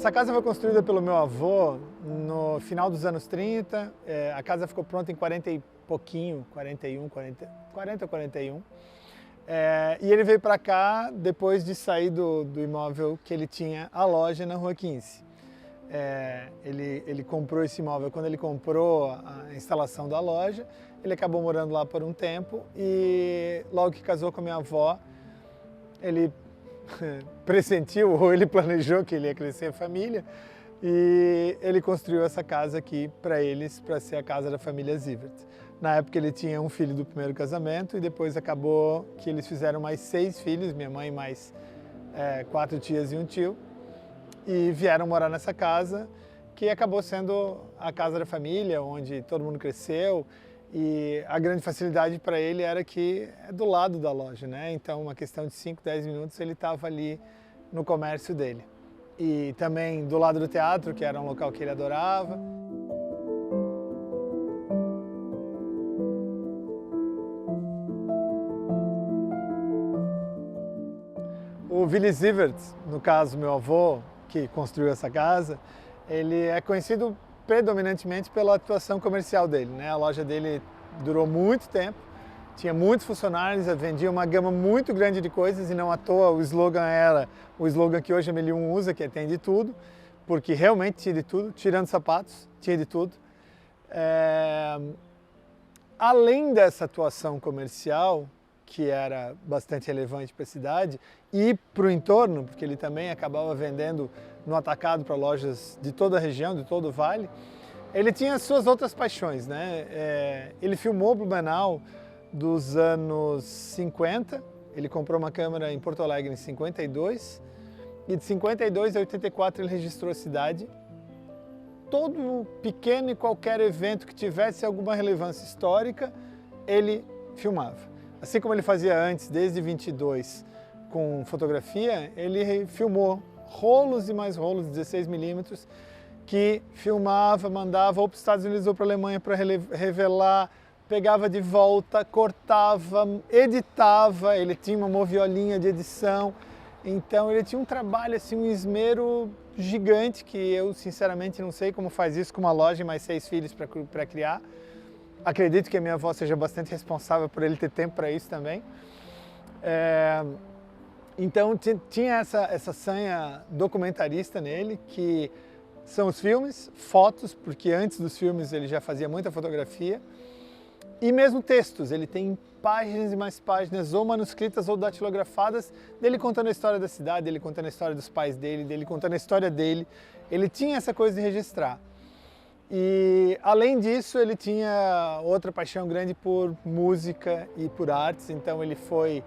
Essa casa foi construída pelo meu avô no final dos anos 30. A casa ficou pronta em 40 e pouquinho, 40 ou 41. E ele veio para cá depois de sair do imóvel que ele tinha, a loja na Rua 15. Ele comprou esse imóvel quando ele comprou a instalação da loja. Ele acabou morando lá por um tempo e logo que casou com a minha avó, ele pressentiu ou ele planejou que ele ia crescer a família e ele construiu essa casa aqui para eles, para ser a casa da família Zivert. Na época ele tinha um filho do primeiro casamento e depois acabou que eles fizeram mais 6 filhos, minha mãe mais 4 tias e um tio, e vieram morar nessa casa que acabou sendo a casa da família, onde todo mundo cresceu. E a grande facilidade para ele era que é do lado da loja, né? Então, uma questão de 5, 10 minutos, ele estava ali no comércio dele. E também do lado do teatro, que era um local que ele adorava. O Willy Zivert, no caso meu avô, que construiu essa casa, ele é conhecido predominantemente pela atuação comercial dele, né? A loja dele durou muito tempo, tinha muitos funcionários, vendia uma gama muito grande de coisas e não à toa o slogan era o slogan que hoje a Melium usa, que é tem de tudo, porque realmente tinha de tudo, tirando sapatos, tinha de tudo. Além dessa atuação comercial, que era bastante relevante para a cidade e para o entorno, porque ele também acabava vendendo no atacado para lojas de toda a região, de todo o Vale, ele tinha as suas outras paixões, né? Ele filmou Blumenau dos anos 50, ele comprou uma câmera em Porto Alegre em 52 e de 52 a 84 ele registrou a cidade. Todo pequeno e qualquer evento que tivesse alguma relevância histórica, ele filmava. Assim como ele fazia antes, desde 22, com fotografia, ele filmou rolos e mais rolos, 16mm, que filmava, mandava ou para os Estados Unidos ou para a Alemanha para revelar, pegava de volta, cortava, editava, ele tinha uma moviolinha de edição, então ele tinha um trabalho, assim, um esmero gigante, que eu sinceramente não sei como faz isso com uma loja e mais 6 filhos para criar. Acredito que a minha avó seja bastante responsável por ele ter tempo para isso também. Então tinha essa sanha documentarista nele, que são os filmes, fotos, porque antes dos filmes ele já fazia muita fotografia, e mesmo textos. Ele tem páginas e mais páginas, ou manuscritas ou datilografadas, dele contando a história da cidade, dele contando a história dos pais dele contando a história dele. Ele tinha essa coisa de registrar. E além disso, ele tinha outra paixão grande por música e por artes, então ele foi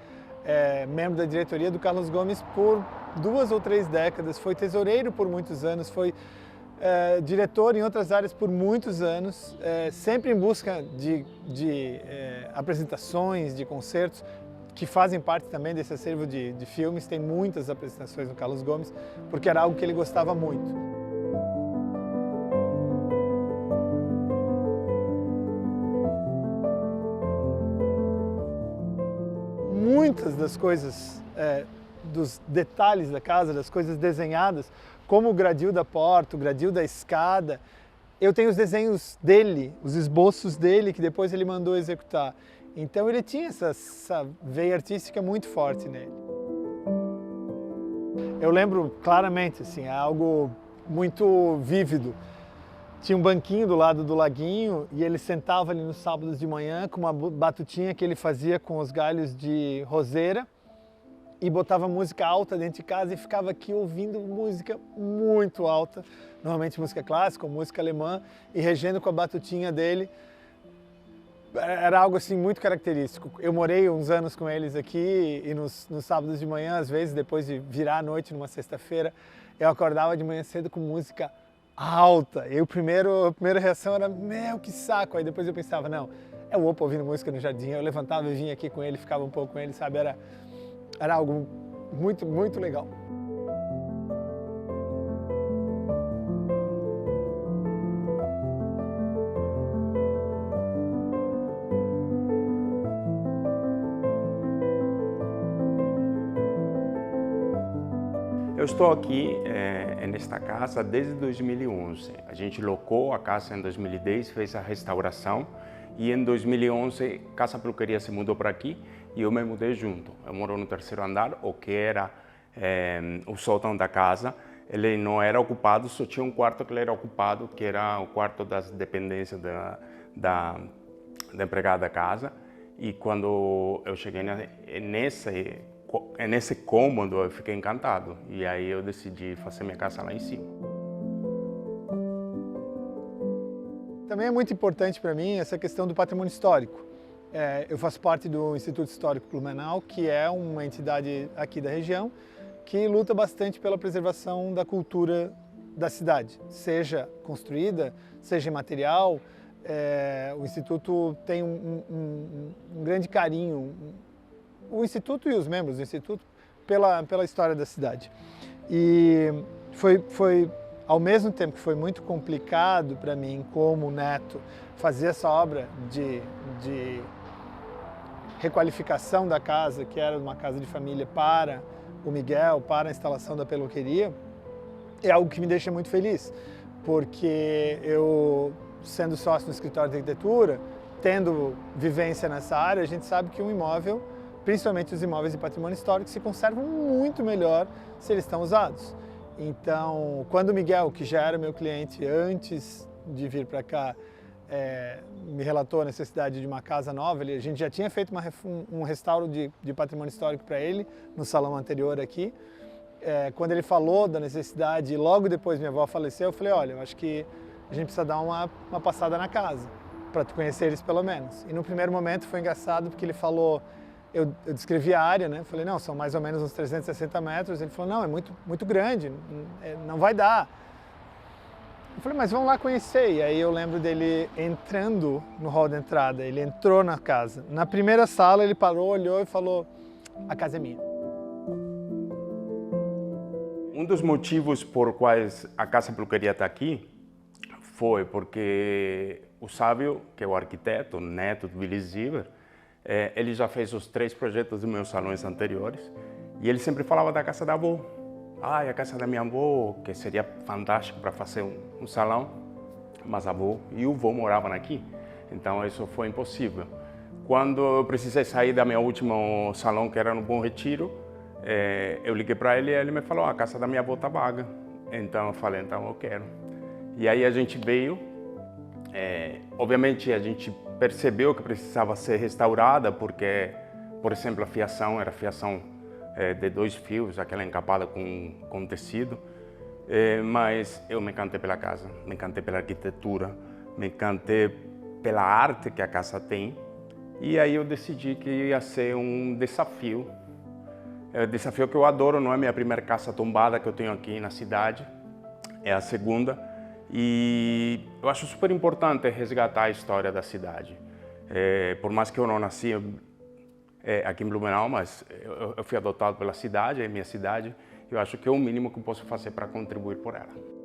membro da diretoria do Carlos Gomes por 2 ou 3 décadas, foi tesoureiro por muitos anos, foi diretor em outras áreas por muitos anos, sempre em busca de apresentações, de concertos, que fazem parte também desse acervo de filmes. Tem muitas apresentações no Carlos Gomes, porque era algo que ele gostava muito. Muitas das coisas, dos detalhes da casa, das coisas desenhadas, como o gradil da porta, o gradil da escada, eu tenho os desenhos dele, os esboços dele, que depois ele mandou executar. Então ele tinha essa veia artística muito forte nele. Eu lembro claramente, assim, é algo muito vívido. Tinha um banquinho do lado do laguinho e ele sentava ali nos sábados de manhã com uma batutinha que ele fazia com os galhos de roseira e botava música alta dentro de casa e ficava aqui ouvindo música muito alta, normalmente música clássica ou música alemã, e regendo com a batutinha dele. Era algo assim muito característico. Eu morei uns anos com eles aqui e nos sábados de manhã, às vezes, depois de virar a noite numa sexta-feira, eu acordava de manhã cedo com música alta. E a primeira reação era, meu, que saco. Aí depois eu pensava, não, é o Opa ouvindo música no jardim. Eu levantava e vinha aqui com ele, ficava um pouco com ele, sabe? Era algo muito, muito legal. Eu estou aqui nesta casa desde 2011. A gente locou a casa em 2010, fez a restauração e em 2011 a Casa Peluqueria se mudou para aqui e eu me mudei junto. Eu moro no terceiro andar, o que era o sótão da casa. Ele não era ocupado, só tinha um quarto que ele era ocupado, que era o quarto das dependências da empregada da casa. E quando eu cheguei nesse cômodo, eu fiquei encantado. E aí eu decidi fazer minha casa lá em cima. Também é muito importante para mim essa questão do patrimônio histórico. Eu faço parte do Instituto Histórico Blumenau, que é uma entidade aqui da região, que luta bastante pela preservação da cultura da cidade, seja construída, seja imaterial. O Instituto tem um grande carinho, o Instituto e os membros do Instituto, pela história da cidade. E foi ao mesmo tempo que foi muito complicado para mim, como neto, fazer essa obra de requalificação da casa, que era uma casa de família, para o Miguel, para a instalação da peluqueria, é algo que me deixa muito feliz, porque eu, sendo sócio no escritório de arquitetura, tendo vivência nessa área, a gente sabe que um imóvel, principalmente os imóveis de patrimônio histórico, se conservam muito melhor se eles estão usados. Então, quando o Miguel, que já era meu cliente antes de vir para cá, me relatou a necessidade de uma casa nova, a gente já tinha feito um restauro de patrimônio histórico para ele no salão anterior aqui. Quando ele falou da necessidade, e logo depois minha avó faleceu, eu falei, olha, eu acho que a gente precisa dar uma passada na casa, para tu conhecer eles pelo menos. E no primeiro momento foi engraçado porque ele falou, eu descrevi a área, né? Falei, não, são mais ou menos uns 360 metros. Ele falou, não, é muito grande, não vai dar. Eu falei, mas vamos lá conhecer. E aí eu lembro dele entrando no hall de entrada, ele entrou na casa. Na primeira sala ele parou, olhou e falou, a casa é minha. Um dos motivos por quais a Casa Peluqueria está aqui foi porque o Sábio, que é o arquiteto, neto do Willy Zieber, ele já fez os 3 projetos dos meus salões anteriores e ele sempre falava da casa da avó. A casa da minha avó, que seria fantástico para fazer um salão, mas a avó e o avô moravam aqui, então isso foi impossível. Quando eu precisei sair da meu último salão, que era no Bom Retiro, eu liguei para ele e ele me falou, a casa da minha avó está vaga. Então eu falei, então eu quero. E aí a gente veio, obviamente a gente percebeu que precisava ser restaurada, porque, por exemplo, a fiação era fiação de 2 fios, aquela encapada com tecido, mas eu me encantei pela casa, me encantei pela arquitetura, me encantei pela arte que a casa tem, e aí eu decidi que ia ser um desafio. É um desafio que eu adoro, não é minha primeira casa tombada que eu tenho aqui na cidade, é a segunda, e eu acho super importante resgatar a história da cidade. Por mais que eu não nasci aqui em Blumenau, mas eu fui adotado pela cidade, é minha cidade, eu acho que é o mínimo que eu posso fazer para contribuir por ela.